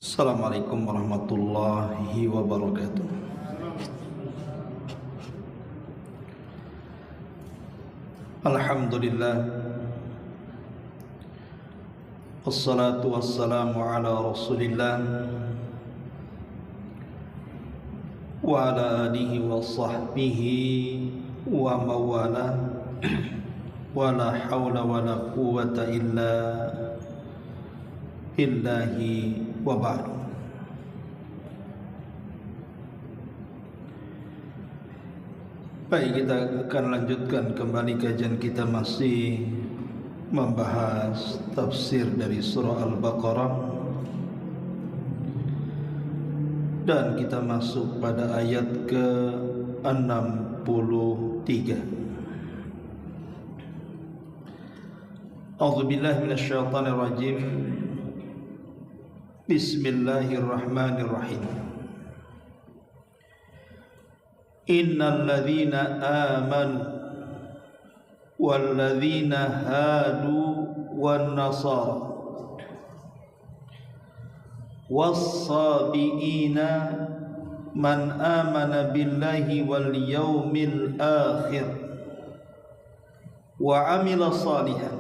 Assalamualaikum warahmatullahi wabarakatuh. Alhamdulillah, wassalatu wassalamu ala rasulillah wa ala alihi wa sahbihi wa mawala wa la hawla wa la quwwata illa billahi wa ba'du. Baik, kita akan lanjutkan kembali kajian kita, masih membahas tafsir dari surah Al-Baqarah, dan kita masuk pada ayat ke-63. A'udzubillahi minasyaitonir rajim. Bismillahirrahmanirrahim. Innal ladzina amanu wal ladzina hadu wan nasara was-sabiina man amana billahi wal yaumil akhir wa amila salihan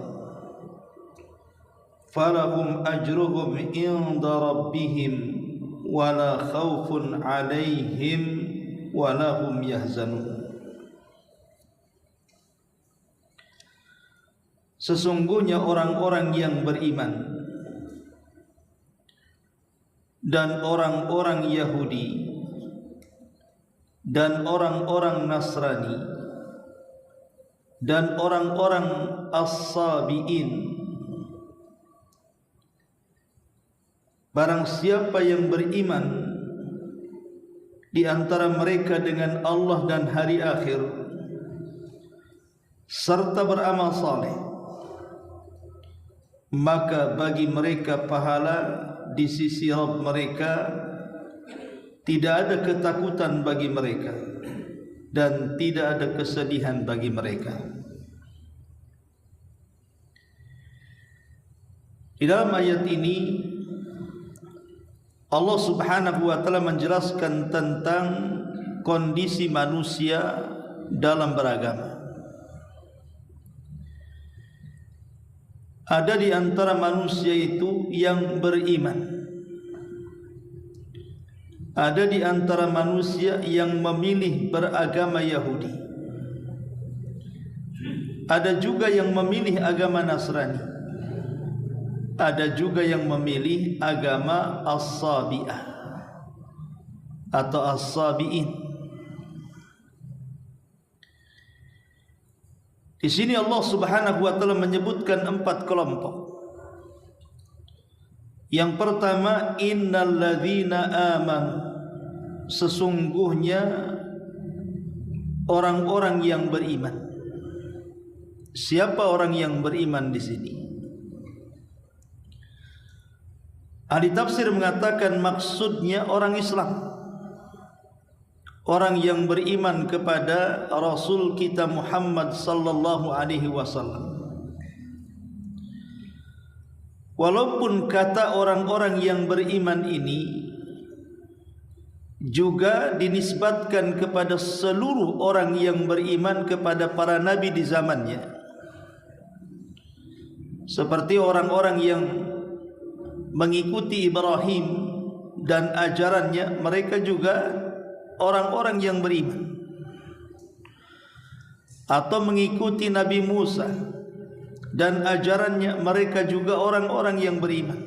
falahum ajruhum inda rabbihim wala khaufun alaihim wala hum yahzanun. Sesungguhnya orang-orang yang beriman dan orang-orang Yahudi dan orang-orang Nasrani dan orang-orang As-Sabi'in, barang siapa yang beriman di antara mereka dengan Allah dan hari akhir serta beramal saleh, maka bagi mereka pahala di sisi Rabb mereka, tidak ada ketakutan bagi mereka dan tidak ada kesedihan bagi mereka. Di dalam ayat ini Allah Subhanahu wa ta'ala menjelaskan tentang kondisi manusia dalam beragama. Ada di antara manusia itu yang beriman, ada di antara manusia yang memilih beragama Yahudi, ada juga yang memilih agama Nasrani, ada juga yang memilih agama As-Sabi'ah atau As-Sabi'in. Di sini Allah Subhanahu wa ta'ala menyebutkan 4 kelompok. Yang pertama, innal ladzina amanu, sesungguhnya orang-orang yang beriman. Siapa orang yang beriman di sini? Ahli tafsir mengatakan maksudnya orang Islam, orang yang beriman kepada Rasul kita Muhammad sallallahu alaihi wasallam. Walaupun kata orang-orang yang beriman ini juga dinisbatkan kepada seluruh orang yang beriman kepada para nabi di zamannya, seperti orang-orang yang mengikuti Ibrahim dan ajarannya, mereka juga orang-orang yang beriman. Atau mengikuti Nabi Musa dan ajarannya, mereka juga orang-orang yang beriman.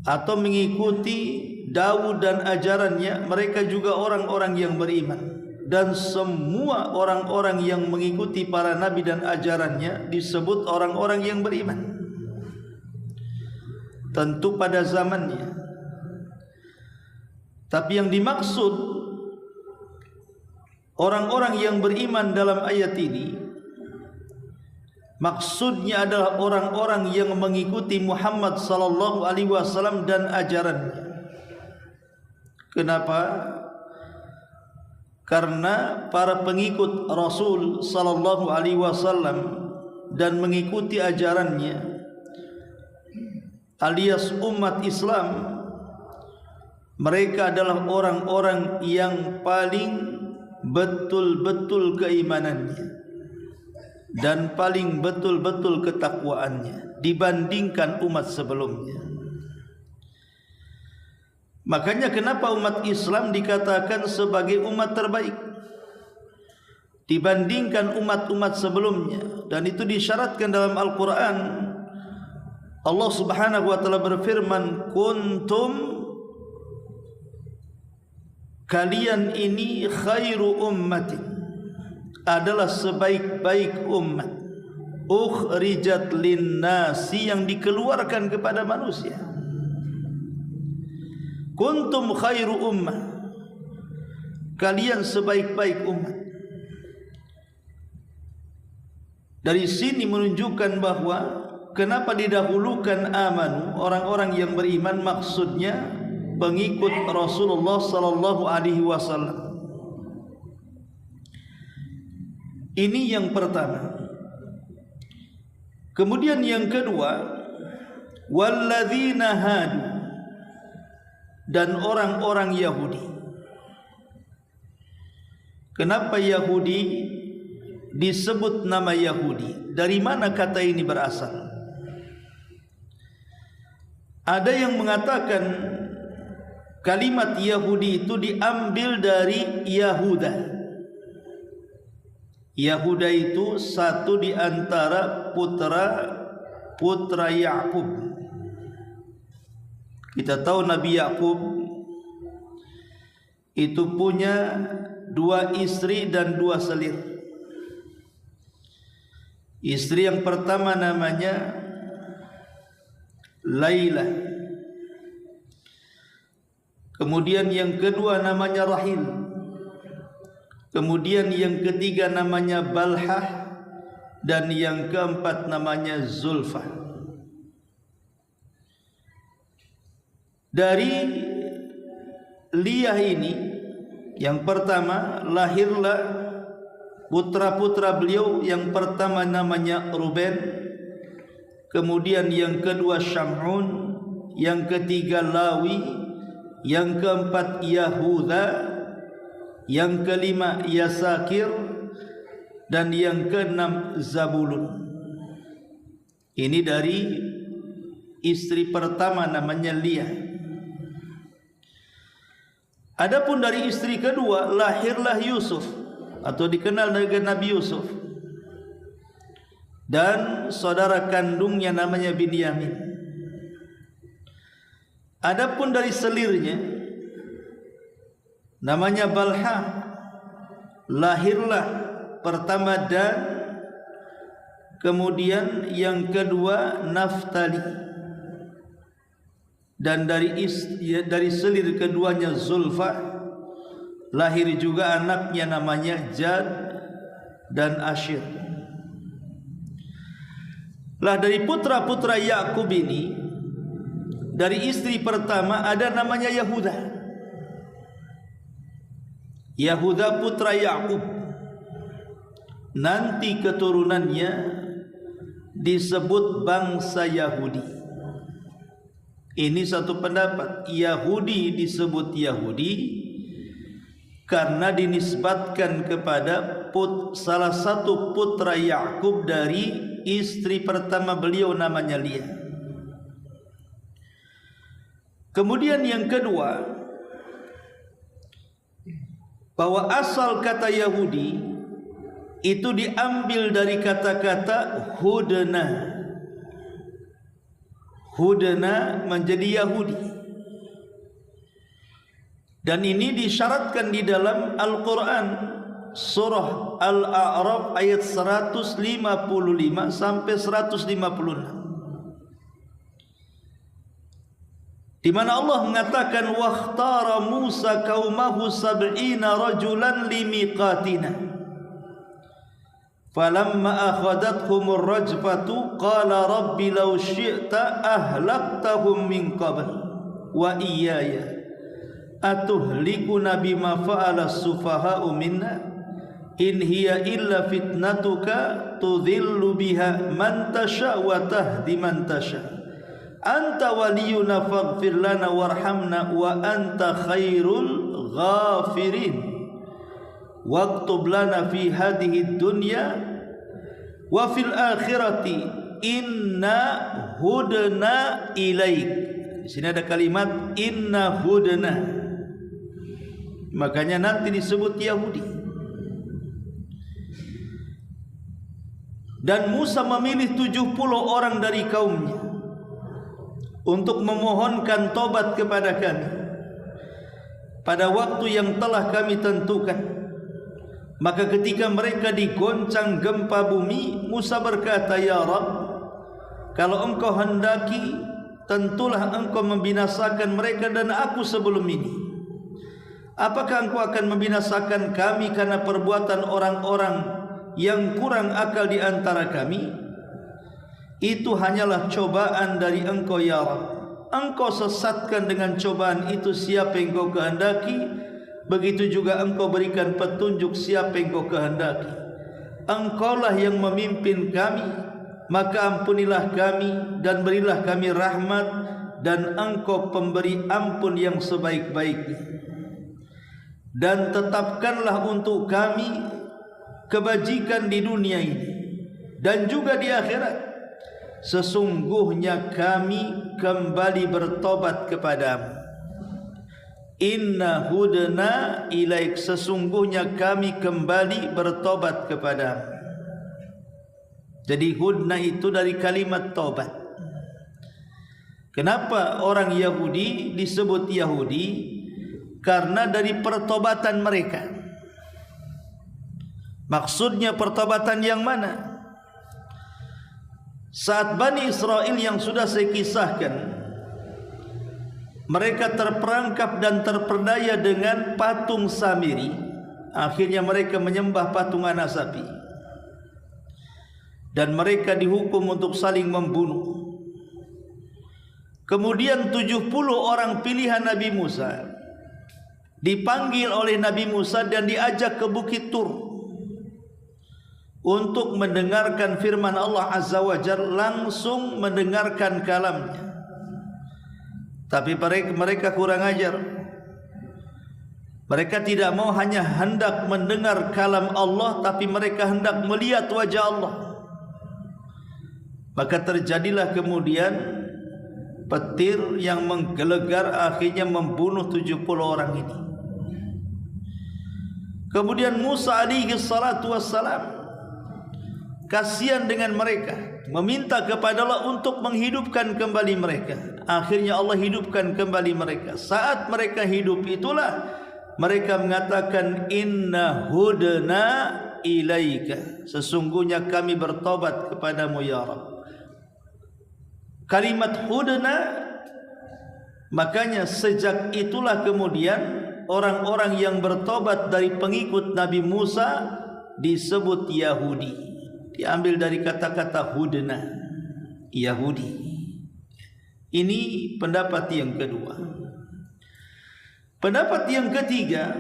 Atau mengikuti Daud dan ajarannya, mereka juga orang-orang yang beriman. Dan semua orang-orang yang mengikuti para nabi dan ajarannya disebut orang-orang yang beriman, tentu pada zamannya. Tapi yang dimaksud orang-orang yang beriman dalam ayat ini, maksudnya adalah orang-orang yang mengikuti Muhammad sallallahu alaihi wasallam dan ajarannya. Kenapa? Karena para pengikut Rasul sallallahu alaihi wasallam dan mengikuti ajarannya alias umat Islam, mereka adalah orang-orang yang paling betul-betul keimanannya dan paling betul-betul ketakwaannya dibandingkan umat sebelumnya. Makanya kenapa umat Islam dikatakan sebagai umat terbaik dibandingkan umat-umat sebelumnya, dan itu disyaratkan dalam Al-Quran. Allah Subhanahu wa ta'ala berfirman, kuntum, kalian ini khairu ummatin, adalah sebaik-baik umat, ukhrijat linnasi, yang dikeluarkan kepada manusia. Kuntum khairu ummah, kalian sebaik-baik umat. Dari sini menunjukkan bahwa kenapa didahulukan amanu, orang-orang yang beriman, maksudnya pengikut Rasulullah sallallahu alaihi wasallam. Ini yang pertama. Kemudian yang kedua, walladzina hadu, dan orang-orang Yahudi. Kenapa Yahudi disebut nama Yahudi? Dari mana kata ini berasal? Ada yang mengatakan kalimat Yahudi itu diambil dari Yahuda. Yahuda itu satu di antara putra Yakub. Kita tahu Nabi Yakub itu punya 2 istri dan 2 selir. Istri yang pertama namanya Laila, kemudian yang kedua namanya Rahil, kemudian yang ketiga namanya Balhah, dan yang keempat namanya Zulfa. Dari Liyah ini, yang pertama lahirlah putra-putra beliau. Yang pertama namanya Ruben, kemudian yang kedua Syam'un, yang ketiga Lawi, yang keempat Yahuda, yang kelima Yasakir, dan yang keenam Zabulun. Ini dari istri pertama namanya Liyah. Adapun dari istri kedua lahirlah Yusuf, atau dikenal dengan Nabi Yusuf, dan saudara kandungnya namanya Binyamin. Adapun dari selirnya namanya Balha, lahirlah pertama Dan, kemudian yang kedua Naftali, dan dari selir keduanya Zulfa lahir juga anaknya namanya Jad dan Ashir. Lah dari putra-putra Yakub ini, dari istri pertama ada namanya Yahuda. Yahuda putra Yakub, nanti keturunannya disebut bangsa Yahudi. Ini satu pendapat. Yahudi disebut Yahudi karena dinisbatkan kepada salah satu putra Yakub dari istri pertama beliau namanya Liyah. Kemudian yang kedua, bahwa asal kata Yahudi itu diambil dari kata-kata Hudna. Hudna menjadi Yahudi, dan ini disyaratkan di dalam Al-Quran surah Al-A'raf ayat 155 sampai 156, di mana Allah mengatakan wakhtara Musa qaumahu sab'ina rajulan limiqatina falamma akhadathumur rajfatu qala rabbi law syi'ta ahlaktahum min qabl wa iyaya atuhlikuna bima fa'ala sufaha'u minna in hiya illa fitnatuka tudhillu biha man tasha wa tahdi man tasha anta waliyuna faghfir lana warhamna wa anta khairul ghafirin waktub lana fi hadhihi dunya wa fil akhirati inna hudna ilaik. Di sini ada kalimat inna hudna, makanya nanti disebut Yahudi. Dan Musa memilih 70 orang dari kaumnya untuk memohonkan tobat kepada kami pada waktu yang telah kami tentukan. Maka ketika mereka digoncang gempa bumi, Musa berkata, ya Rabb, kalau engkau hendaki, tentulah engkau membinasakan mereka dan aku sebelum ini. Apakah engkau akan membinasakan kami karena perbuatan orang-orang yang kurang akal di antara kami? Itu hanyalah cobaan dari engkau ya Rabb. Engkau sesatkan dengan cobaan itu siapa yang engkau kehendaki, begitu juga engkau berikan petunjuk siapa yang engkau kehendaki. Engkaulah yang memimpin kami, maka ampunilah kami dan berilah kami rahmat, dan engkau pemberi ampun yang sebaik-baiknya. Dan tetapkanlah untuk kami kebajikan di dunia ini dan juga di akhirat. Sesungguhnya kami kembali bertobat kepadamu. Inna hudna ilaik, sesungguhnya kami kembali bertobat kepadamu. Jadi hudna itu dari kalimat tobat. Kenapa orang Yahudi disebut Yahudi? Karena dari pertobatan mereka. Maksudnya pertobatan yang mana? Saat Bani Israel yang sudah saya kisahkan, mereka terperangkap dan terperdaya dengan patung Samiri. Akhirnya mereka menyembah patung anak sapi, dan mereka dihukum untuk saling membunuh. Kemudian 70 orang pilihan Nabi Musa dipanggil oleh Nabi Musa dan diajak ke Bukit Tur untuk mendengarkan firman Allah Azza wa Jalla, langsung mendengarkan kalamnya. Tapi mereka kurang ajar. Mereka tidak mau hanya hendak mendengar kalam Allah, tapi mereka hendak melihat wajah Allah. Maka terjadilah kemudian petir yang menggelegar, akhirnya membunuh 70 orang ini. Kemudian Musa alaihi salatu wassalam kasihan dengan mereka, meminta kepada Allah untuk menghidupkan kembali mereka. Akhirnya Allah hidupkan kembali mereka. Saat mereka hidup itulah mereka mengatakan inna hudna ilaika, sesungguhnya kami bertobat kepadamu ya Rabb. Kalimat hudna, makanya sejak itulah kemudian orang-orang yang bertobat dari pengikut Nabi Musa disebut Yahudi. Diambil dari kata-kata hudna, Yahudi. Ini pendapat yang kedua. Pendapat yang ketiga,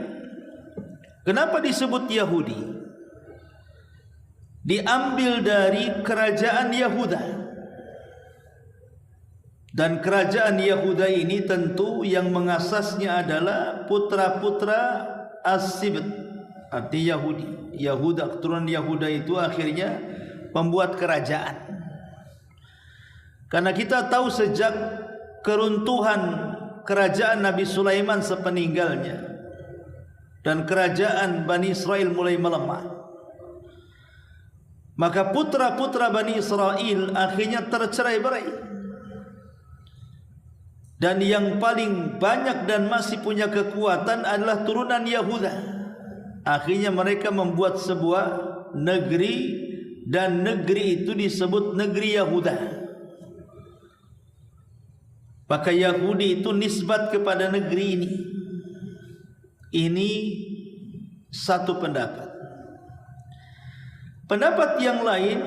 kenapa disebut Yahudi? Diambil dari kerajaan Yahuda. Dan kerajaan Yahuda ini tentu yang mengasasnya adalah putra-putra As-Sibt, arti Yahudi. Yahuda, keturunan Yahuda itu akhirnya membuat kerajaan. Karena kita tahu sejak keruntuhan kerajaan Nabi Sulaiman sepeninggalnya, dan kerajaan Bani Israel mulai melemah, maka putra-putra Bani Israel akhirnya tercerai-berai. Dan yang paling banyak dan masih punya kekuatan adalah turunan Yahuda. Akhirnya mereka membuat sebuah negeri, dan negeri itu disebut negeri Yahuda. Maka Yahudi itu nisbat kepada negeri ini. Ini satu pendapat. Pendapat yang lain,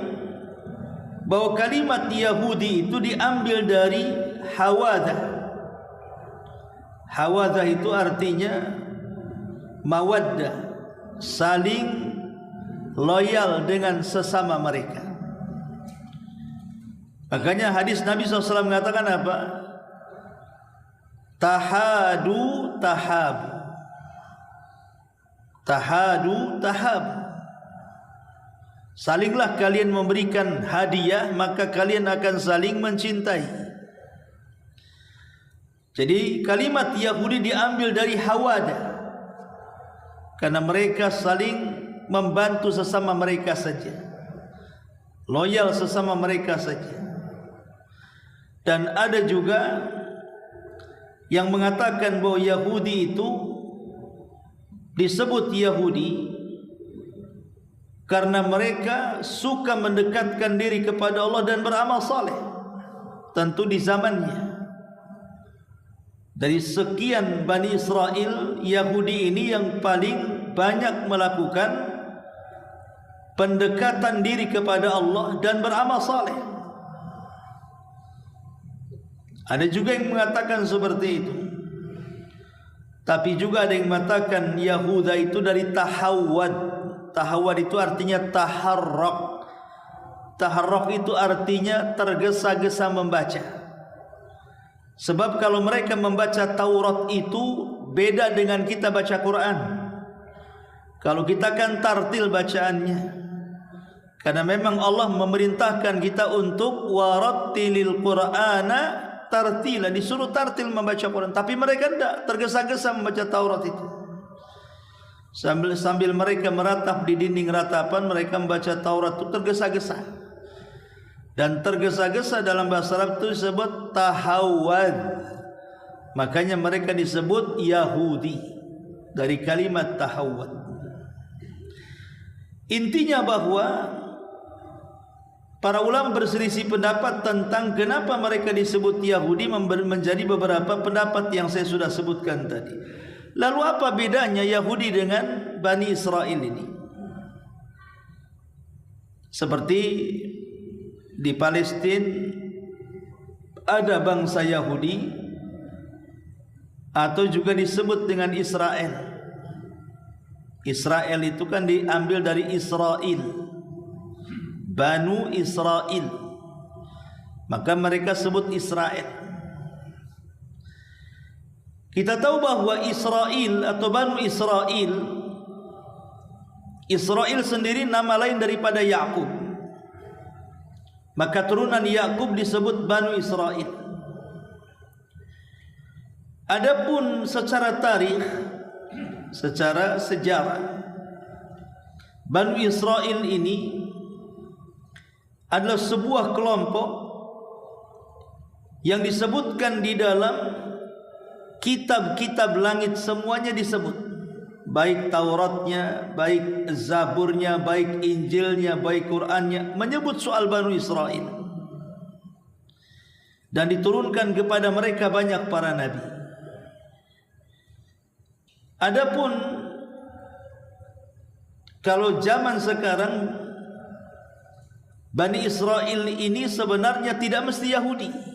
bahwa kalimat Yahudi itu diambil dari Hawadha. Hawadha itu artinya mawaddah, saling loyal dengan sesama mereka. Makanya hadis Nabi SAW mengatakan apa? Tahadu tahabu. Tahadu tahabu. Salinglah kalian memberikan hadiah, maka kalian akan saling mencintai. Jadi kalimat Yahudi diambil dari hawada, karena mereka saling membantu sesama mereka saja, loyal sesama mereka saja. Dan ada juga yang mengatakan bahwa Yahudi itu disebut Yahudi karena mereka suka mendekatkan diri kepada Allah dan beramal saleh. Tentu di zamannya, dari sekian Bani Israel, Yahudi ini yang paling banyak melakukan pendekatan diri kepada Allah dan beramal saleh. Ada juga yang mengatakan seperti itu. Tapi juga ada yang mengatakan Yahuda itu dari tahawwad. Tahawwad itu artinya taharrak. Taharrak itu artinya tergesa-gesa membaca. Sebab kalau mereka membaca Taurat itu beda dengan kita baca Quran. Kalau kita kan tartil bacaannya, karena memang Allah memerintahkan kita untuk warattilil Qur'ana tartila, disuruh tartil membaca Quran. Tapi mereka tidak, tergesa-gesa membaca Taurat itu. Sambil mereka meratap di dinding ratapan, mereka membaca Taurat itu tergesa-gesa. Dan tergesa-gesa dalam bahasa Arab itu disebut tahawwad. Makanya mereka disebut Yahudi dari kalimat tahawwad. Intinya bahwa para ulama berselisih pendapat tentang kenapa mereka disebut Yahudi, menjadi beberapa pendapat yang saya sudah sebutkan tadi. Lalu apa bedanya Yahudi dengan Bani Israel ini? Seperti di Palestina ada bangsa Yahudi, atau juga disebut dengan Israel. Israel itu kan diambil dari Israel, Banu Israel, maka mereka sebut Israel. Kita tahu bahwa Israel atau Banu Israel, Israel sendiri nama lain daripada Yakub. Maka turunan Yakub disebut Banu Israel. Adapun secara tarikh, secara sejarah, Banu Israel ini adalah sebuah kelompok yang disebutkan di dalam kitab-kitab langit, semuanya disebut, baik Tauratnya, baik Zaburnya, baik Injilnya, baik Qurannya, menyebut soal Banu Israel. Dan diturunkan kepada mereka banyak para nabi. Adapun kalau zaman sekarang, Bani Israel ini sebenarnya tidak mesti Yahudi.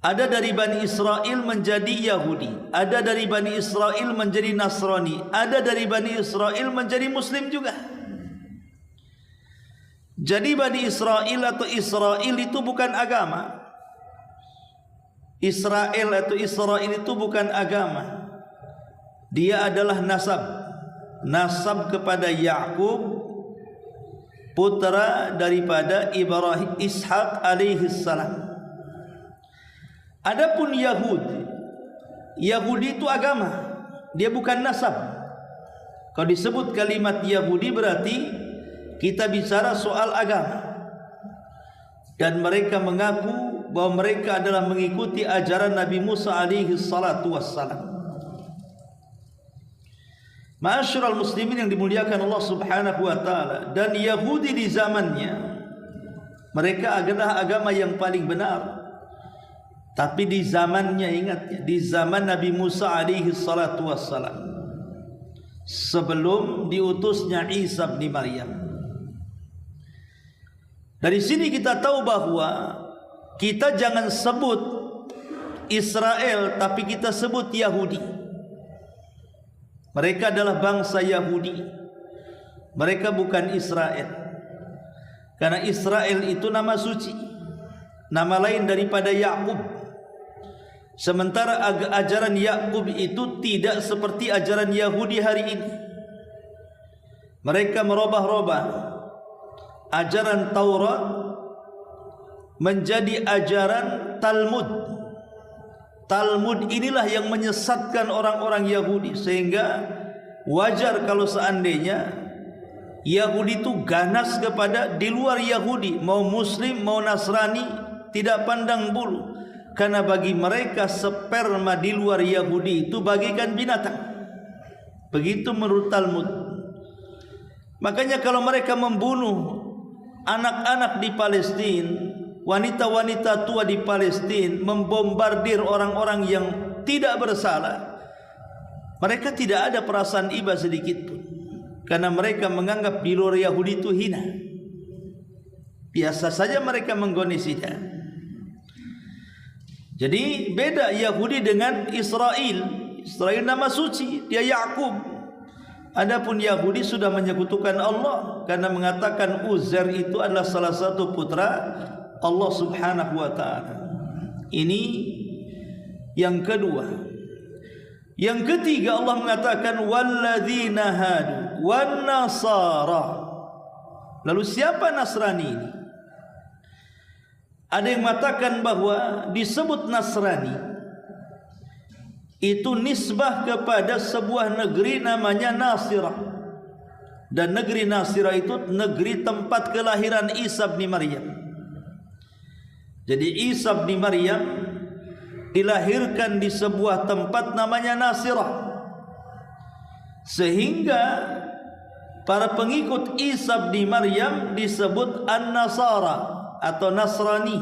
Ada dari Bani Israel menjadi Yahudi, ada dari Bani Israel menjadi Nasrani, ada dari Bani Israel menjadi Muslim juga. Jadi Bani Israel atau Israel itu bukan agama. Israel atau Israel itu bukan agama. Dia adalah nasab. Nasab kepada Yakub, putra daripada Ibrahim, Ishak alaihi salam. Adapun Yahudi itu agama, dia bukan nasab. Kalau disebut kalimat Yahudi berarti kita bicara soal agama. Dan mereka mengaku bahwa mereka adalah mengikuti ajaran Nabi Musa alaihi salatu wassalam. Ma'asyiral muslimin yang dimuliakan Allah Subhanahu wa taala, dan Yahudi di zamannya mereka adalah agama yang paling benar. Tapi di zamannya, ingat ya, di zaman Nabi Musa alaihi salatu wassalam, sebelum diutusnya Isa bin Maryam. Dari sini kita tahu bahwa kita jangan sebut Israel, tapi kita sebut Yahudi. Mereka adalah bangsa Yahudi. Mereka bukan Israel. Karena Israel itu nama suci, nama lain daripada Yakub. Sementara ajaran Yakub itu tidak seperti ajaran Yahudi hari ini. Mereka merubah-rubah ajaran Taurat menjadi ajaran Talmud. Talmud inilah yang menyesatkan orang-orang Yahudi, sehingga wajar kalau seandainya Yahudi itu ganas kepada di luar Yahudi, mau Muslim mau Nasrani, tidak pandang bulu. Karena bagi mereka sperma di luar Yahudi itu bagaikan binatang. Begitu menurut Talmud. Makanya kalau mereka membunuh anak-anak di Palestina, wanita-wanita tua di Palestina, membombardir orang-orang yang tidak bersalah, mereka tidak ada perasaan iba sedikit pun. Karena mereka menganggap di luar Yahudi itu hina. Biasa saja mereka menggonisinya. Jadi beda Yahudi dengan Israel. Israel nama suci, dia Yakub. Adapun Yahudi sudah menyekutukan Allah karena mengatakan Uzair itu adalah salah satu putra Allah Subhanahu wa taala. Ini yang kedua. Yang ketiga Allah mengatakan walladzina hadu wan nasara. Lalu siapa Nasrani ini? Ada yang mengatakan bahwa disebut Nasrani itu nisbah kepada sebuah negeri namanya Nasirah. Dan negeri Nasirah itu negeri tempat kelahiran Isa bin Maryam. Jadi Isa bin Maryam dilahirkan di sebuah tempat namanya Nasirah, sehingga para pengikut Isa bin Maryam disebut An-Nasara atau Nasrani,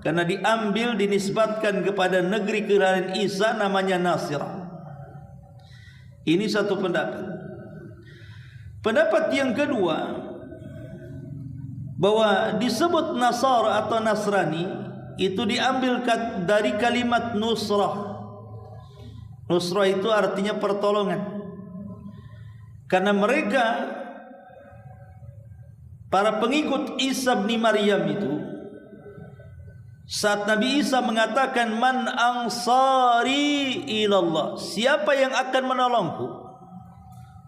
karena diambil dinisbatkan kepada negeri kelahiran Isa namanya Nasirah. Ini satu pendapat. Pendapat yang kedua, bahwa disebut Nasara atau Nasrani itu diambil dari kalimat nusrah. Nusrah itu artinya pertolongan. Karena mereka para pengikut Isa bin Maryam itu, saat Nabi Isa mengatakan man ansari ilallah, siapa yang akan menolongku?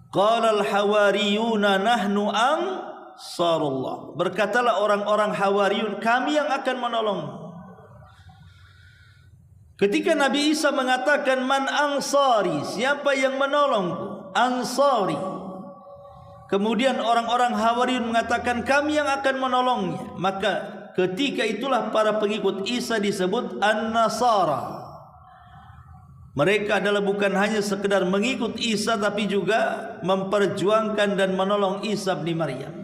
Qala al-hawariyuna nahnu ansarullah. Berkatalah orang-orang Hawariyun, kami yang akan menolongmu. Ketika Nabi Isa mengatakan man ansari, siapa yang menolongku? Ansari. Kemudian orang-orang Hawariyun mengatakan kami yang akan menolongnya. Maka ketika itulah para pengikut Isa disebut An-Nasara. Mereka adalah bukan hanya sekedar mengikut Isa, tapi juga memperjuangkan dan menolong Isa bin Maryam.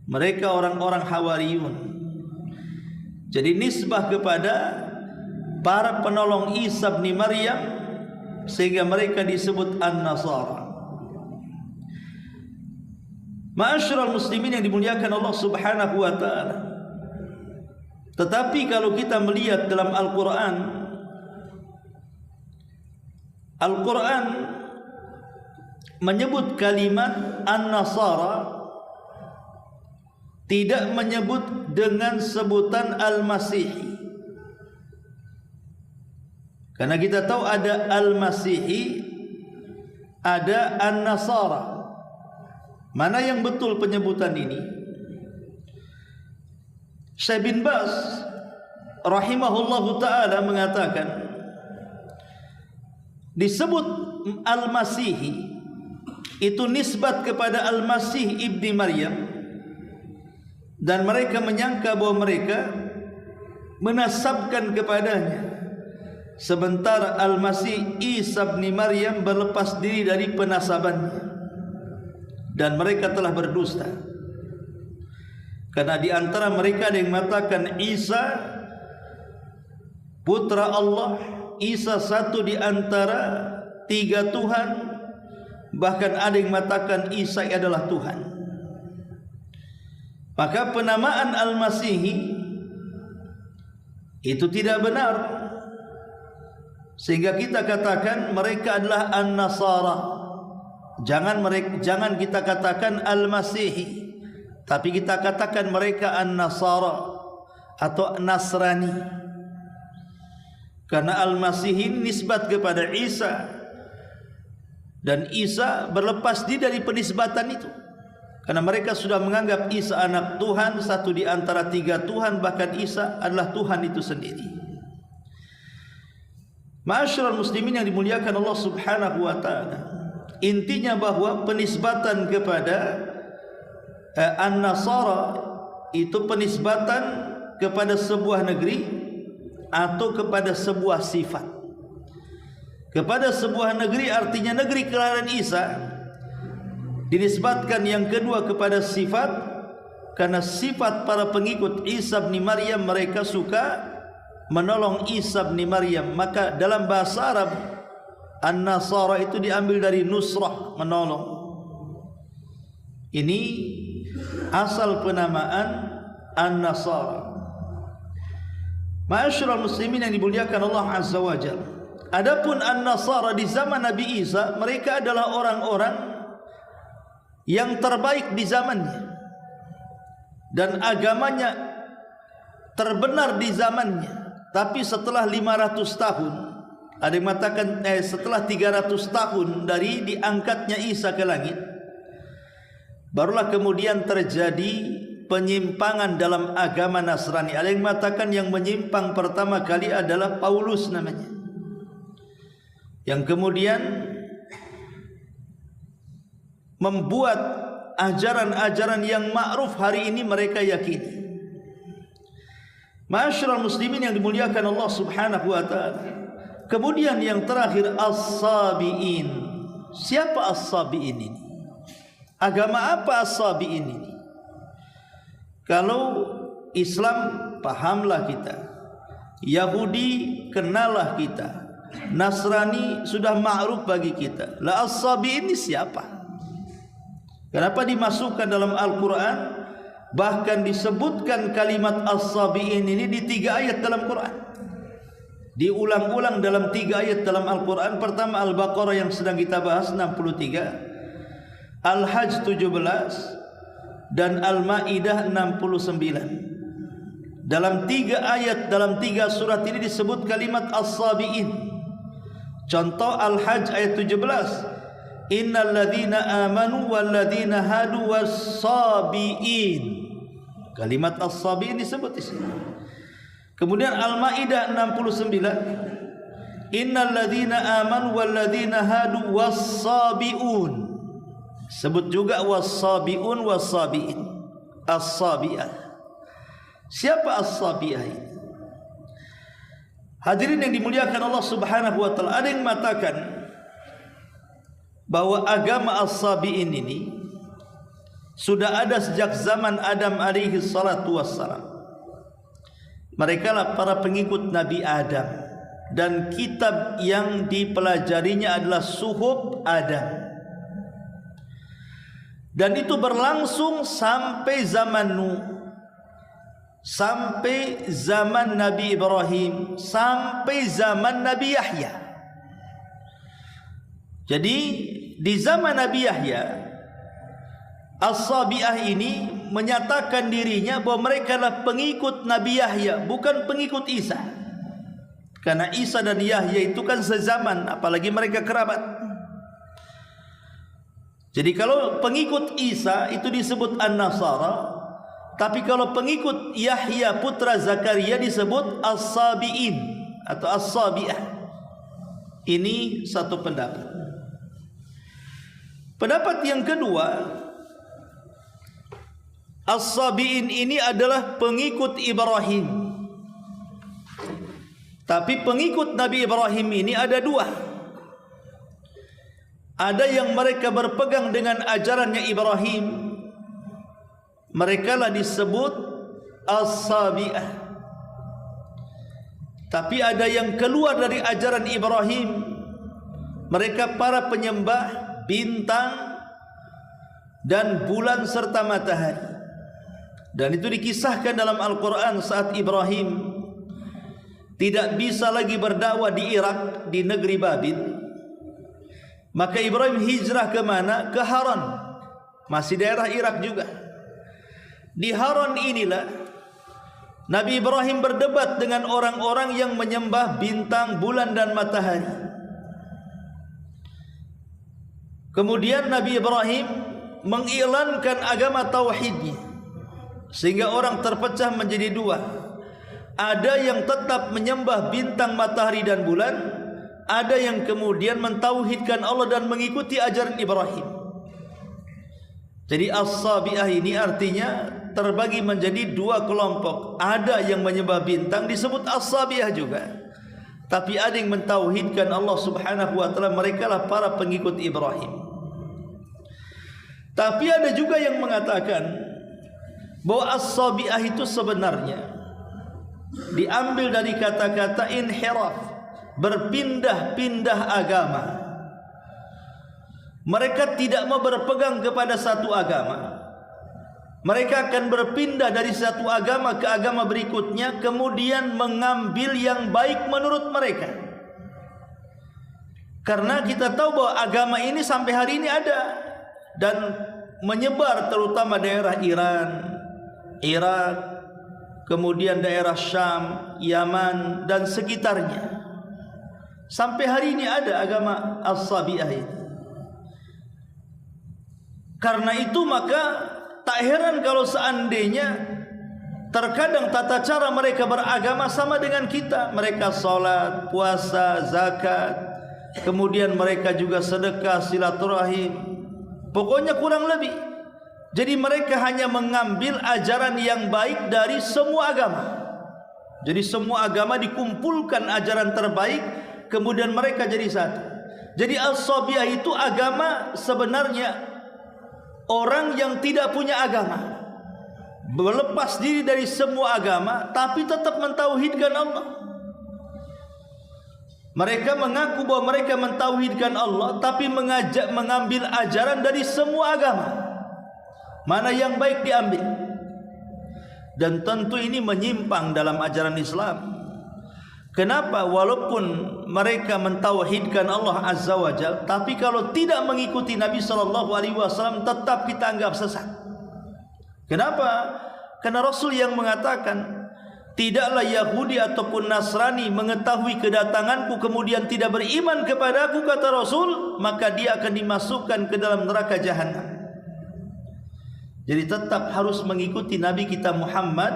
Mereka orang-orang Hawariyun. Jadi nisbah kepada para penolong Isa bin Maryam, sehingga mereka disebut An-Nasara. Ma'asyiral muslimin yang dimuliakan Allah Subhanahu wa taala. Tetapi kalau kita melihat dalam Al-Qur'an, Al-Quran menyebut kalimat An-Nasara, tidak menyebut dengan sebutan Al-Masihi. Karena kita tahu ada Al-Masihi, ada An-Nasara. Mana yang betul penyebutan ini? Syekh bin Baz rahimahullahu ta'ala mengatakan disebut Al-Masihi itu nisbat kepada Al-Masih ibni Maryam, dan mereka menyangka bahwa mereka menasabkan kepadanya, sementara Al-Masih Isa bin Maryam berlepas diri dari penasabannya, dan mereka telah berdusta. Karena di antara mereka ada yang mengatakan Isa putra Allah, Isa satu di antara tiga Tuhan, bahkan ada yang mengatakan Isa adalah Tuhan. Maka penamaan Al-Masihi itu tidak benar, sehingga kita katakan mereka adalah An-Nasara. Jangan kita katakan Al-Masihi. tapi kita katakan mereka An-Nasara atau Nasrani, karena Al-Masih ini nisbat kepada Isa, dan Isa berlepas diri dari penisbatan itu, karena mereka sudah menganggap Isa anak Tuhan, satu di antara tiga Tuhan, bahkan Isa adalah Tuhan itu sendiri. Ma'asyiral muslimin yang dimuliakan Allah Subhanahu wa taala, intinya bahwa penisbatan kepada An-Nasara itu penisbatan kepada sebuah negeri atau kepada sebuah sifat. Kepada sebuah negeri artinya negeri kelahiran Isa, dinisbatkan yang kedua kepada sifat, karena sifat para pengikut Isa bin Maryam, mereka suka menolong Isa bin Maryam. Maka dalam bahasa Arab An-Nasara itu diambil dari nusrah, menolong. Ini asal penamaan An-Nasara. Ma'asyiral muslimin yang dimuliakan Allah Azza wa Jalla, adapun An-Nasara di zaman Nabi Isa, mereka adalah orang-orang yang terbaik di zamannya, dan agamanya terbenar di zamannya. Tapi setelah 500 tahun, ada yang mengatakan setelah 300 tahun dari diangkatnya Isa ke langit, barulah kemudian terjadi penyimpangan dalam agama Nasrani. Ada yang mengatakan yang menyimpang pertama kali adalah Paulus namanya, yang kemudian membuat ajaran-ajaran yang ma'ruf hari ini mereka yakini. Ma'asyiral muslimin yang dimuliakan Allah Subhanahu wa taala. Kemudian yang terakhir As-Sabi'in. Siapa As-Sabi'in ini? Agama apa As-Sabi'in ini? Kalau Islam pahamlah kita, Yahudi kenallah kita, Nasrani sudah ma'ruf bagi kita. La As-Sabi'in ini siapa? Kenapa dimasukkan dalam Al-Quran? Bahkan disebutkan kalimat As-Sabi'in ini di 3 ayat dalam Quran, diulang-ulang dalam 3 ayat dalam Al-Quran. Pertama Al-Baqarah yang sedang kita bahas 63, Al-Hajj 17, dan Al-Ma'idah 69. Dalam 3 ayat, dalam 3 surat ini disebut kalimat As-Sabi'in. Contoh Al-Hajj ayat 17, Innal ladzina amanu wal ladzina hadu was-sabiin. Kalimat as-sabiin disebut di sini. Kemudian Al-Maidah 69, Innal ladzina amanu wal ladzina hadu was-sabiun. Sebut juga was-sabiun was-sabiin. As-sabiah. Siapa as-sabiah ini? Hadirin yang dimuliakan Allah Subhanahu wa taala, ada yang mengatakan bahwa agama As-Sabi'in ini sudah ada sejak zaman Adam alaihi salatu wassalam. Mereka lah para pengikut Nabi Adam, dan kitab yang dipelajarinya adalah Suhuf Adam. Dan itu berlangsung sampai zaman Nuh, sampai zaman Nabi Ibrahim, sampai zaman Nabi Yahya. Jadi di zaman Nabi Yahya, As-Sabi'ah ini menyatakan dirinya bahwa mereka adalah pengikut Nabi Yahya, bukan pengikut Isa. Karena Isa dan Yahya itu kan sezaman, apalagi mereka kerabat. Jadi kalau pengikut Isa itu disebut An-Nasara, tapi kalau pengikut Yahya putra Zakaria disebut As-Sabi'in atau As-Sabi'ah. Ini satu pendapat. Pendapat yang kedua, As-Sabi'in ini adalah pengikut Ibrahim. Tapi pengikut Nabi Ibrahim ini ada 2. Ada yang mereka berpegang dengan ajarannya Ibrahim, mereka lah disebut As-Sabi'ah. Tapi ada yang keluar dari ajaran Ibrahim, mereka para penyembah bintang dan bulan serta matahari. Dan itu dikisahkan dalam Al-Quran saat Ibrahim tidak bisa lagi berdakwah di Irak, di negeri Babil. Maka Ibrahim hijrah ke mana? Ke Haran, masih daerah Irak juga. Di Haran inilah Nabi Ibrahim berdebat dengan orang-orang yang menyembah bintang, bulan dan matahari. Kemudian Nabi Ibrahim mengiklankan agama tauhidnya, sehingga orang terpecah menjadi dua. Ada yang tetap menyembah bintang, matahari dan bulan, ada yang kemudian mentauhidkan Allah dan mengikuti ajaran Ibrahim. Jadi as-sabi'ah ini artinya terbagi menjadi dua kelompok. Ada yang menyembah bintang disebut as-sabi'ah juga, tapi ada yang mentauhidkan Allah Subhanahu wa taala, mereka lah para pengikut Ibrahim. Tapi ada juga yang mengatakan bahwa as-sabi'ah itu sebenarnya diambil dari kata-kata inhiraf, berpindah-pindah agama. Mereka tidak mau berpegang kepada satu agama. Mereka akan berpindah dari satu agama ke agama berikutnya, kemudian mengambil yang baik menurut mereka. Karena kita tahu bahwa agama ini sampai hari ini ada dan menyebar, terutama daerah Iran, Irak, kemudian daerah Syam, Yaman dan sekitarnya. Sampai hari ini ada agama as-sabi'ah ini. Karena itu maka tak heran kalau seandainya terkadang tata cara mereka beragama sama dengan kita. Mereka salat, puasa, zakat, kemudian mereka juga sedekah, silaturahim. Pokoknya kurang lebih. Jadi mereka hanya mengambil ajaran yang baik dari semua agama. Jadi semua agama dikumpulkan ajaran terbaik, kemudian mereka jadi satu. Jadi as-sabi'ah itu agama sebenarnya orang yang tidak punya agama, berlepas diri dari semua agama, tapi tetap mentauhidkan Allah. Mereka mengaku bahwa mereka mentauhidkan Allah, tapi mengambil ajaran dari semua agama. Mana yang baik diambil. Dan tentu ini menyimpang dalam ajaran Islam. Kenapa? Walaupun mereka mentauhidkan Allah Azza wa Jalla, tapi kalau tidak mengikuti Nabi SAW tetap kita anggap sesat. Kenapa? Karena Rasul yang mengatakan, tidaklah Yahudi ataupun Nasrani mengetahui kedatanganku kemudian tidak beriman kepadaku, kata Rasul, maka dia akan dimasukkan ke dalam neraka jahanam. Jadi tetap harus mengikuti Nabi kita Muhammad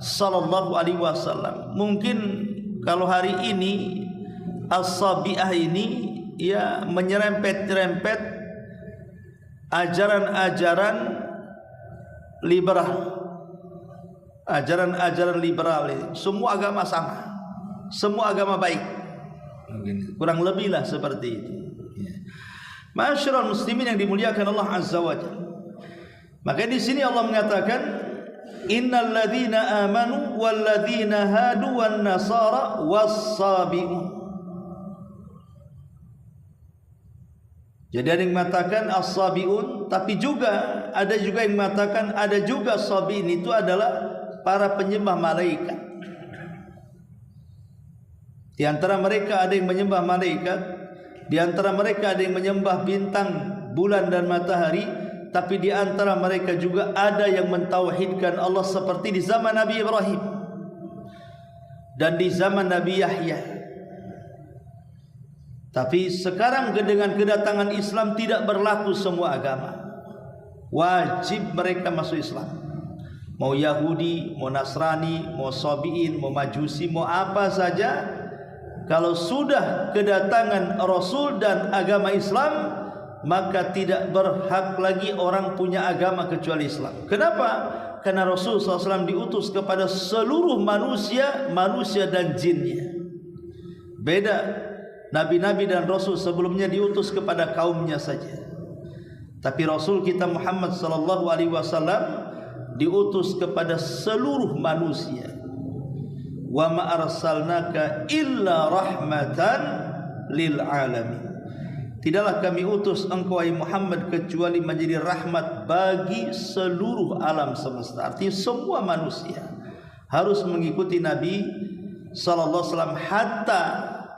sallallahu alaihi wasallam. Mungkin kalau hari ini as-sabi'ah ini ya menyerempet-nyerempet ajaran-ajaran liberal. Ajaran-ajaran liberal ini. Semua agama sama. Semua agama baik. Kurang lebihlah seperti itu. Ma'asyiral muslimin yang dimuliakan Allah Azza wa Jalla. Maka di sini Allah mengatakan, innal ladzina amanu wal ladzina hadu wan nasara was-sabiun. Jadi ada yang mengatakan as-sabiun, tapi juga ada yang mengatakan ada juga sabiin itu adalah para penyembah malaikat. Di antara mereka ada yang menyembah malaikat, di antara mereka ada yang menyembah bintang, bulan dan matahari. Tapi di antara mereka juga ada yang mentauhidkan Allah seperti di zaman Nabi Ibrahim dan di zaman Nabi Yahya. Tapi sekarang dengan kedatangan Islam tidak berlaku semua agama. Wajib mereka masuk Islam. Mau Yahudi, mau Nasrani, mau Sabi'in, mau Majusi, mau apa saja, kalau sudah kedatangan Rasul dan agama Islam, maka tidak berhak lagi orang punya agama kecuali Islam. Kenapa? Karena Rasul SAW diutus kepada seluruh manusia, manusia dan jinnya. Beda nabi-nabi dan Rasul sebelumnya diutus kepada kaumnya saja. Tapi Rasul kita Muhammad SAW diutus kepada seluruh manusia. Wa ma arsalnaka illa rahmatan lil alamin. Tidaklah kami utus engkau wahai Muhammad kecuali menjadi rahmat bagi seluruh alam semesta. Artinya semua manusia harus mengikuti Nabi sallallahu alaihi wasallam, hatta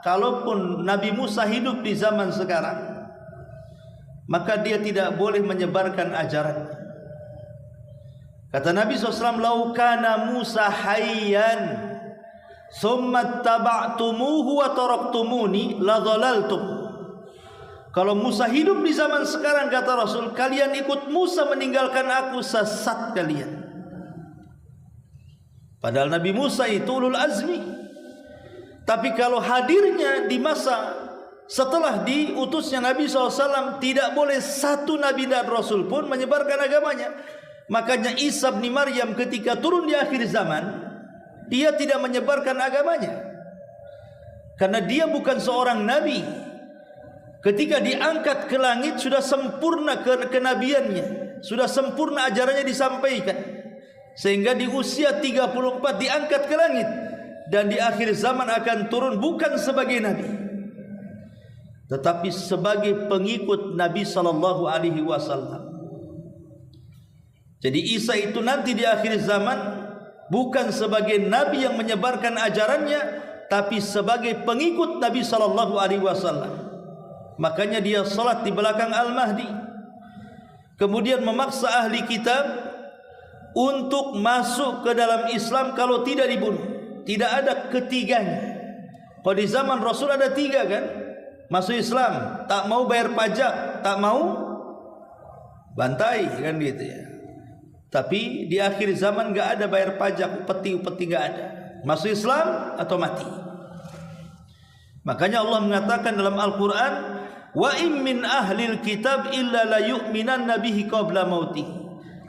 kalaupun Nabi Musa hidup di zaman sekarang, maka dia tidak boleh menyebarkan ajarannya. Kata Nabi SAW, "Lau kana Musa hayyan thumma taba'tumuhu wa taraktumuni la dhalaltum." Kalau Musa hidup di zaman sekarang, kata Rasul, kalian ikut Musa meninggalkan aku, sesat kalian. Padahal Nabi Musa itu ulul azmi. Tapi kalau hadirnya di masa setelah diutusnya Nabi SAW, tidak boleh satu Nabi dan Rasul pun menyebarkan agamanya. Makanya Isa bin Maryam ketika turun di akhir zaman, dia tidak menyebarkan agamanya, karena dia bukan seorang Nabi. Ketika diangkat ke langit sudah sempurna kenabiannya, sudah sempurna ajarannya disampaikan, sehingga di usia 34 diangkat ke langit, dan di akhir zaman akan turun bukan sebagai Nabi, tetapi sebagai pengikut Nabi SAW. Jadi Isa itu nanti di akhir zaman bukan sebagai Nabi yang menyebarkan ajarannya, tapi sebagai pengikut Nabi SAW. Makanya dia salat di belakang Al-Mahdi, kemudian memaksa ahli kitab untuk masuk ke dalam Islam kalau tidak dibunuh. Tidak ada ketiganya. Kalau di zaman Rasul ada tiga kan, masuk Islam, tak mau bayar pajak, tak mau bantai kan gitu ya. Tapi di akhir zaman enggak ada bayar pajak, upeti enggak ada. Masuk Islam atau mati. Makanya Allah mengatakan dalam Al-Quran, "Wa in min ahlil kitab illa la yu'minanna bihi qabla mautih."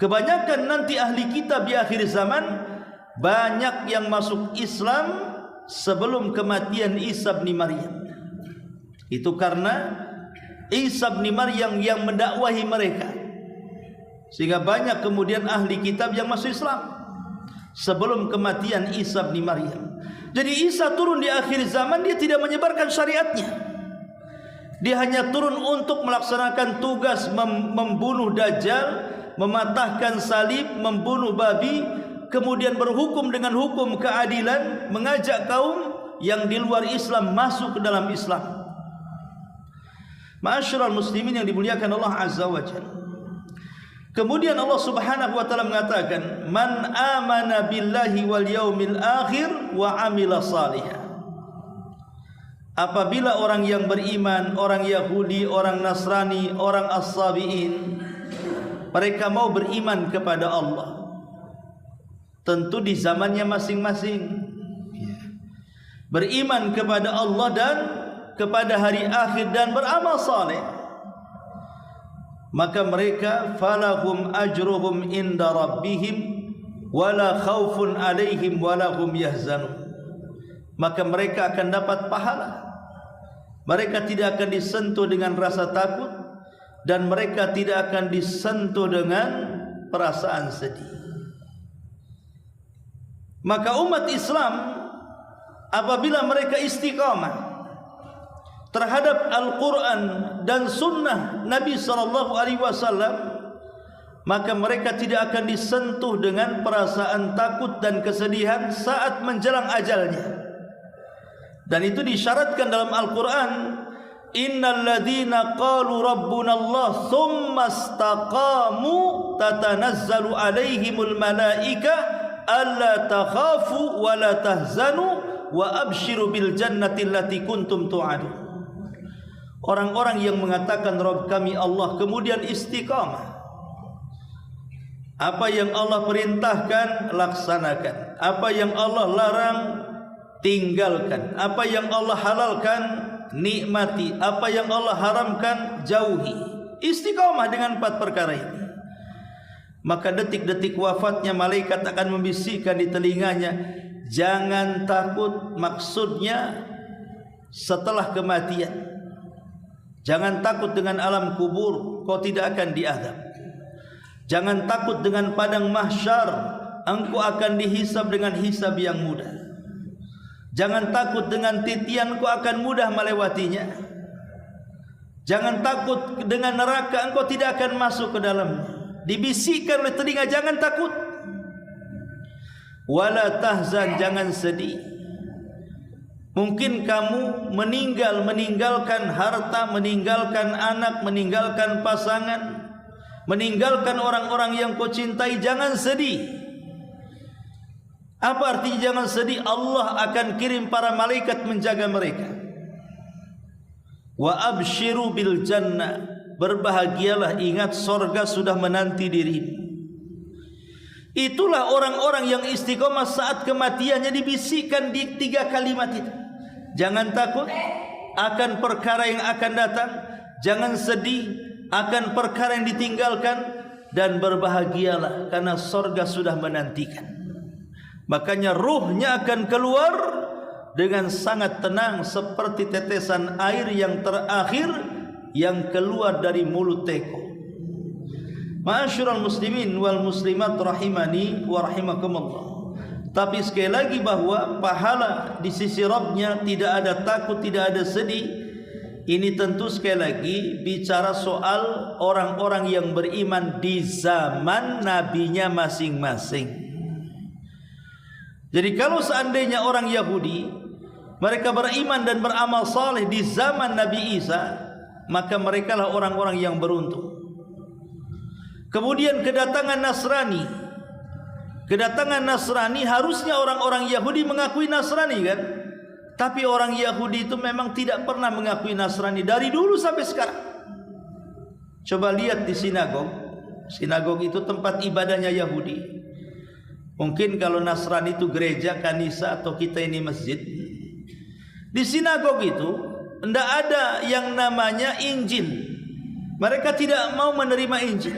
Kebanyakan nanti ahli kitab di akhir zaman banyak yang masuk Islam sebelum kematian Isa bin Maryam. Itu karena Isa bin Maryam yang mendakwahi mereka, sehingga banyak kemudian ahli kitab yang masuk Islam sebelum kematian Isa bin Maryam. Jadi Isa turun di akhir zaman, dia tidak menyebarkan syariatnya. Dia hanya turun untuk melaksanakan tugas membunuh Dajjal, mematahkan salib, membunuh babi, kemudian berhukum dengan hukum keadilan, mengajak kaum yang di luar Islam masuk ke dalam Islam. Ma'asyiral muslimin yang dimuliakan Allah Azza wa Jalla. Kemudian Allah Subhanahu wa taala mengatakan, "Man amana billahi wal yaumil akhir wa amila salihah." Apabila orang yang beriman, orang Yahudi, orang Nasrani, orang As-Sabi'in, mereka mau beriman kepada Allah, tentu di zamannya masing-masing, beriman kepada Allah dan kepada hari akhir dan beramal saleh, maka mereka falahum ajruhum inda rabbihim wala khaufun alaihim wala hum yahzanun. Maka mereka akan dapat pahala. Mereka tidak akan disentuh dengan rasa takut, dan mereka tidak akan disentuh dengan perasaan sedih. Maka umat Islam apabila mereka istiqamah terhadap Al-Quran dan Sunnah Nabi SAW, maka mereka tidak akan disentuh dengan perasaan takut dan kesedihan saat menjelang ajalnya. Dan itu disyaratkan dalam Al-Quran, "Innal ladzina qalu rabbuna Allah tsumma istaqamu tatanazzalu alaihimul malaika alla takhafu wa la tahzanu wa abshiru bil jannati allati kuntum tu'adun." Orang-orang yang mengatakan Rabb kami Allah, kemudian istiqamah, apa yang Allah perintahkan laksanakan, apa yang Allah larang tinggalkan, apa yang Allah halalkan nikmati, apa yang Allah haramkan jauhi. Istiqamah dengan 4 perkara ini, maka detik-detik wafatnya malaikat akan membisikkan di telinganya, jangan takut. Maksudnya setelah kematian, jangan takut dengan alam kubur, kau tidak akan diazab. Jangan takut dengan padang mahsyar, engkau akan dihisab dengan hisab yang mudah. Jangan takut dengan titian, engkau akan mudah melewatinya. Jangan takut dengan neraka, engkau tidak akan masuk ke dalamnya. Dibisikkan oleh telinga, jangan takut. Wala tahzan, jangan sedih. Mungkin kamu meninggalkan harta, meninggalkan anak, meninggalkan pasangan, meninggalkan orang-orang yang kau cintai, jangan sedih. Apa artinya jangan sedih? Allah akan kirim para malaikat menjaga mereka. Wa abshiru bil jannah, berbahagialah, ingat sorga sudah menanti dirimu. Itulah orang-orang yang istiqomah saat kematiannya dibisikkan di 3 kalimat itu. Jangan takut akan perkara yang akan datang, jangan sedih akan perkara yang ditinggalkan, dan berbahagialah karena sorga sudah menantikan. Makanya ruhnya akan keluar dengan sangat tenang seperti tetesan air yang terakhir yang keluar dari mulut teko. Ma'asyiral muslimin wal muslimat rahimani wa rahimakumullah. Tapi sekali lagi bahwa pahala di sisi Rabbnya tidak ada takut, tidak ada sedih. Ini tentu sekali lagi bicara soal orang-orang yang beriman di zaman nabinya masing-masing. Jadi kalau seandainya orang Yahudi mereka beriman dan beramal saleh di zaman Nabi Isa, maka merekalah orang-orang yang beruntung. Kemudian kedatangan Nasrani. Kedatangan Nasrani, harusnya orang-orang Yahudi mengakui Nasrani kan? Tapi orang Yahudi itu memang tidak pernah mengakui Nasrani dari dulu sampai sekarang. Coba lihat di sinagog. Sinagog itu tempat ibadahnya Yahudi. Mungkin kalau Nasrani itu gereja, kanisa, atau kita ini masjid. Di sinagog itu tidak ada yang namanya Injil. Mereka tidak mau menerima Injil.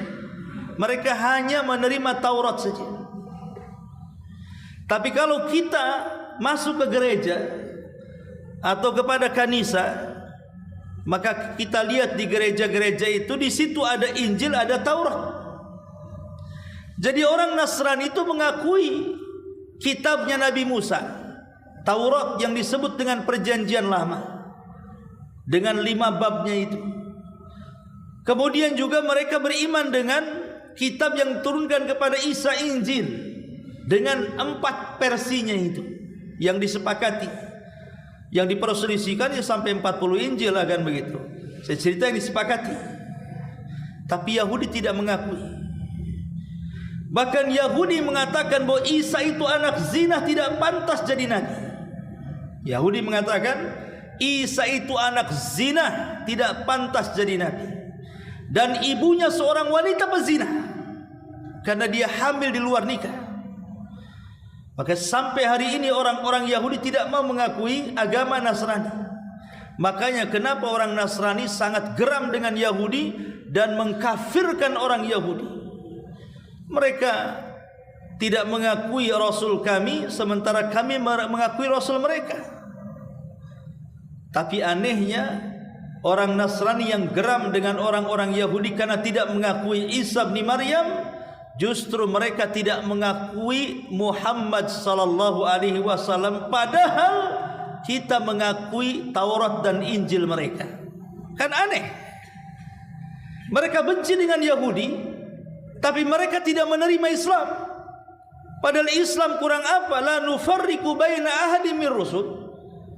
Mereka hanya menerima Taurat saja. Tapi kalau kita masuk ke gereja atau kepada kanisa, maka kita lihat di gereja-gereja itu, di situ ada Injil, ada Taurat. Jadi orang Nasrani itu mengakui kitabnya Nabi Musa, Taurat yang disebut dengan Perjanjian Lama, dengan 5 babnya itu. Kemudian juga mereka beriman dengan kitab yang turunkan kepada Isa, Injil, dengan 4 versinya itu yang disepakati. Yang diperselisihkan ya sampai 40 Injil lah kan begitu. Saya cerita yang disepakati. Tapi Yahudi tidak mengakui. Bahkan Yahudi mengatakan bahwa Isa itu anak zina, tidak pantas jadi nabi. Yahudi mengatakan Isa itu anak zina, tidak pantas jadi nabi. Dan ibunya seorang wanita pezina karena dia hamil di luar nikah. Maka sampai hari ini orang-orang Yahudi tidak mau mengakui agama Nasrani. Makanya kenapa orang Nasrani sangat geram dengan Yahudi dan mengkafirkan orang Yahudi. Mereka tidak mengakui Rasul kami, sementara kami mengakui Rasul mereka. Tapi anehnya orang Nasrani yang geram dengan orang-orang Yahudi karena tidak mengakui Isa bin Maryam, justru mereka tidak mengakui Muhammad sallallahu alaihi wasallam, padahal kita mengakui Taurat dan Injil mereka. Kan aneh. Mereka benci dengan Yahudi, tapi mereka tidak menerima Islam. Padahal Islam kurang apa? La nufarriqu baina ahadin mir rusul.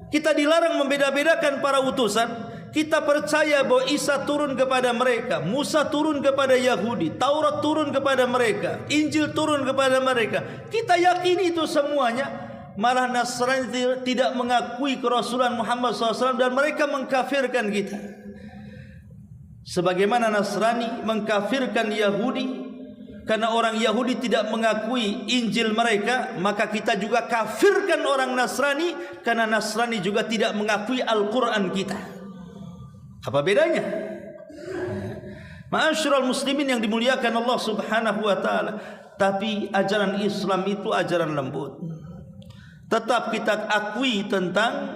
Kita dilarang membeda-bedakan para utusan. Kita percaya bahwa Isa turun kepada mereka, Musa turun kepada Yahudi, Taurat turun kepada mereka, Injil turun kepada mereka. Kita yakini itu semuanya. Malah Nasrani tidak mengakui kerasulan Muhammad SAW dan mereka mengkafirkan kita. Sebagaimana Nasrani mengkafirkan Yahudi karena orang Yahudi tidak mengakui Injil mereka, maka kita juga kafirkan orang Nasrani karena Nasrani juga tidak mengakui Al-Quran kita. Apa bedanya? Ma'asyiral muslimin yang dimuliakan Allah Subhanahu wa taala. Tapi ajaran Islam itu ajaran lembut. Tetap kita akui tentang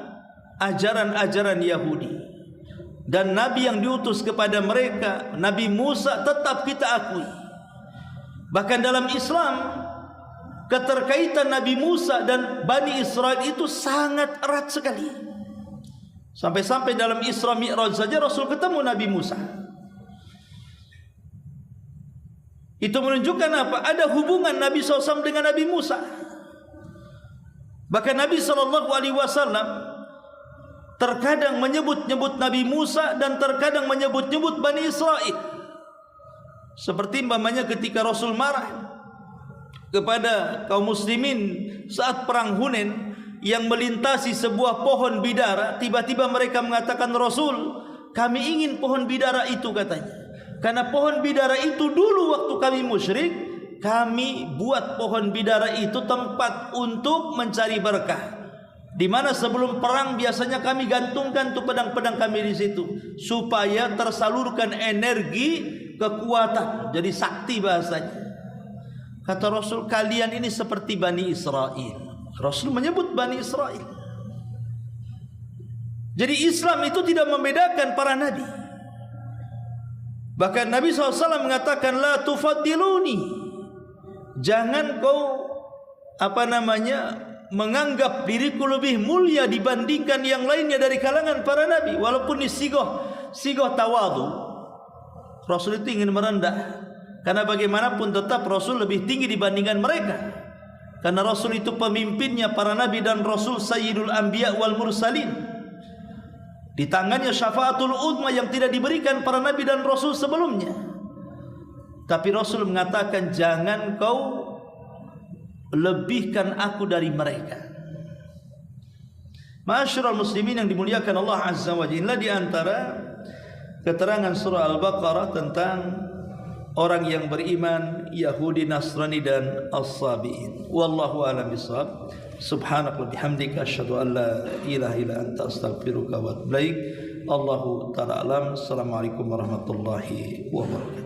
ajaran-ajaran Yahudi. Dan nabi yang diutus kepada mereka, Nabi Musa, tetap kita akui. Bahkan dalam Islam, keterkaitan Nabi Musa dan Bani Israel itu sangat erat sekali. Sampai-sampai dalam Isra Mi'raj saja Rasul ketemu Nabi Musa. Itu menunjukkan apa? Ada hubungan Nabi SAW dengan Nabi Musa. Bahkan Nabi SAW terkadang menyebut-nyebut Nabi Musa dan terkadang menyebut-nyebut Bani Israel. Seperti umpamanya ketika Rasul marah kepada kaum muslimin saat perang Hunain yang melintasi sebuah pohon bidara, tiba-tiba mereka mengatakan, Rasul, kami ingin pohon bidara itu, katanya. Karena pohon bidara itu dulu waktu kami musyrik, kami buat pohon bidara itu tempat untuk mencari berkah. Di mana sebelum perang biasanya kami gantungkan tuh pedang-pedang kami di situ supaya tersalurkan energi kekuatan, jadi sakti bahasanya. Kata Rasul, kalian ini seperti Bani Israel. Rasul menyebut Bani Israel. Jadi Islam itu tidak membedakan para nabi. Bahkan Nabi SAW mengatakan, la tufaddiluni, jangan kau menganggap diriku lebih mulia dibandingkan yang lainnya dari kalangan para nabi. Walaupun di sigoh tawadu, Rasul itu ingin merendah. Karena bagaimanapun tetap Rasul lebih tinggi dibandingkan mereka. Karena Rasul itu pemimpinnya para nabi dan Rasul Sayyidul Anbiya wal Mursalin. Di tangannya syafaatul uzma yang tidak diberikan para nabi dan Rasul sebelumnya. Tapi Rasul mengatakan, jangan kau lebihkan aku dari mereka. Ma'asyiral muslimin yang dimuliakan Allah Azza wa Jalla, di antara keterangan surah Al-Baqarah tentang orang yang beriman Yahudi, Nasrani dan As-Sabiin. Wallahu a'lam bishawab. Subhanaka wa bihamdika asyhadu an la ilaha illa anta astaghfiruka wa atubu ilaik. Allahu ta'ala alam. Assalamualaikum warahmatullahi wabarakatuh.